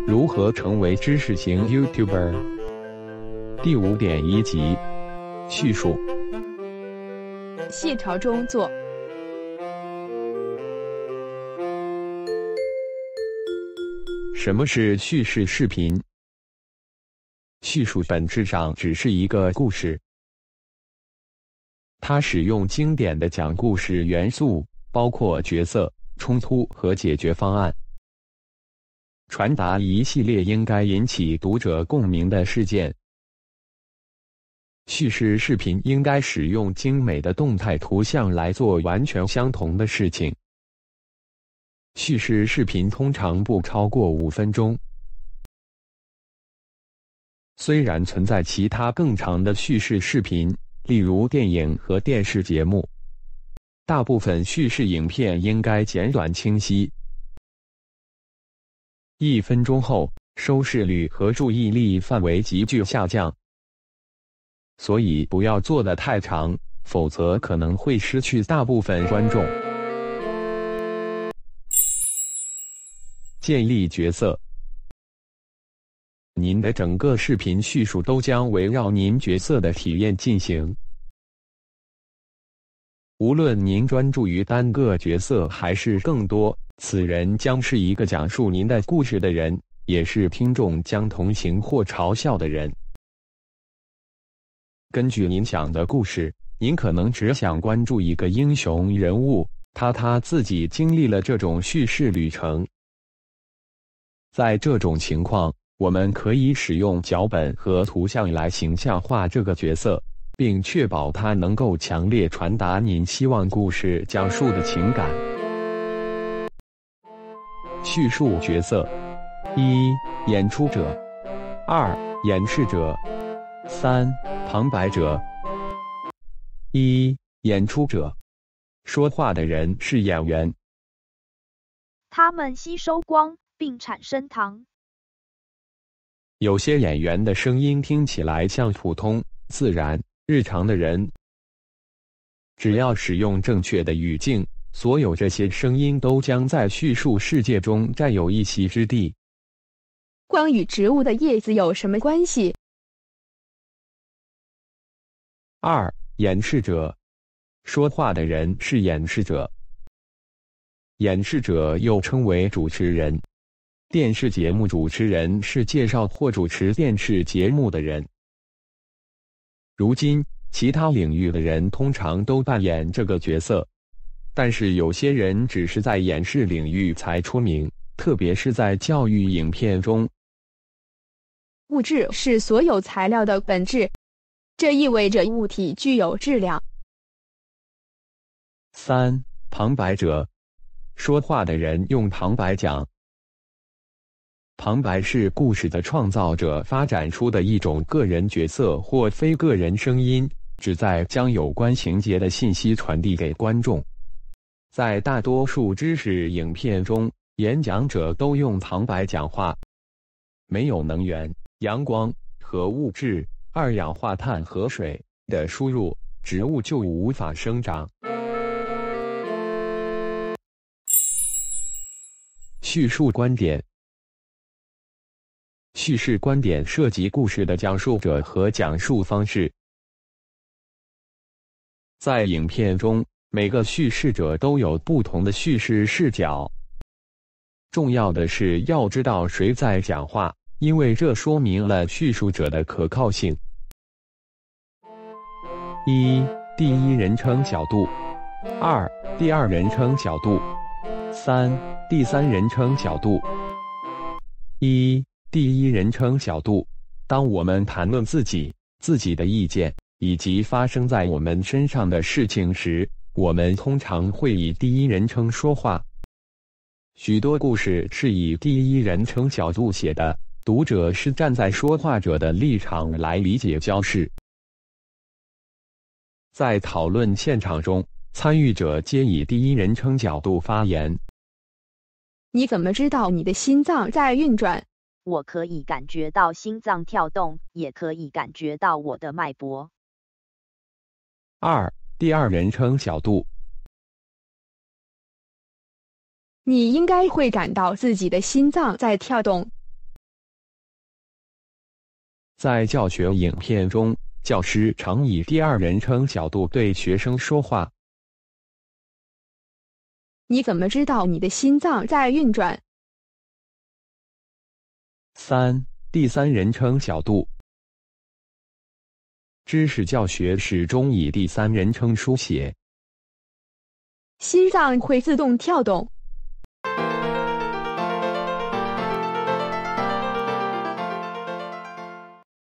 如何成为知识型 YouTuber？ 第5.1集，叙述。细朝中坐。什么是叙事视频？叙述本质上只是一个故事，它使用经典的讲故事元素，包括角色、冲突和解决方案，传达一系列应该引起读者共鸣的事件。叙事视频应该使用精美的动态图像来做完全相同的事情。叙事视频通常不超过5分钟。虽然存在其他更长的叙事视频，例如电影和电视节目，大部分叙事影片应该简短清晰。1分钟后，收视率和注意力范围急剧下降。所以不要做得太长，否则可能会失去大部分观众。建立角色。您的整个视频叙述都将围绕您角色的体验进行。无论您专注于单个角色还是更多，此人将是一个讲述您的故事的人，也是听众将同情或嘲笑的人。根据您想的故事，您可能只想关注一个英雄人物，他自己经历了这种叙事旅程。在这种情况，我们可以使用脚本和图像来形象化这个角色，并确保他能够强烈传达您希望故事讲述的情感。叙述角色：1. 演出者， 2. 演示者， 3. 旁白者。1. 演出者，说话的人是演员，他们吸收光并产生糖。有些演员的声音听起来像普通、自然、日常的人。只要使用正确的语境，所有这些声音都将在叙述世界中占有一席之地。光与植物的叶子有什么关系？2. 演示者，说话的人是演示者。演示者又称为主持人。电视节目主持人是介绍或主持电视节目的人。如今，其他领域的人通常都扮演这个角色，但是有些人只是在演示领域才出名，特别是在教育影片中。物质是所有材料的本质，这意味着物体具有质量。3. 旁白者，说话的人用旁白讲。旁白是故事的创造者发展出的一种个人角色或非个人声音，旨在将有关情节的信息传递给观众。在大多数知识影片中，演讲者都用旁白讲话。没有能源、阳光、核物质、二氧化碳和水的输入，植物就无法生长。叙述观点。叙事观点涉及故事的讲述者和讲述方式。在影片中，每个叙事者都有不同的叙事视角。重要的是要知道谁在讲话，因为这说明了叙述者的可靠性。1. 第一人称角度， 2. 第二人称角度， 3. 第三人称角度。1. 第一人称角度，当我们谈论自己的意见以及发生在我们身上的事情时，我们通常会以第一人称说话。许多故事是以第一人称角度写的，读者是站在说话者的立场来理解教事。在讨论现场中，参与者皆以第一人称角度发言。你怎么知道你的心脏在运转？我可以感觉到心脏跳动，也可以感觉到我的脉搏。2. 第二人称角度。你应该会感到自己的心脏在跳动。在教学影片中，教师常以第二人称角度对学生说话。你怎么知道你的心脏在运转3. 第三人称角度。知识教学始终以第三人称书写。心脏会自动跳动。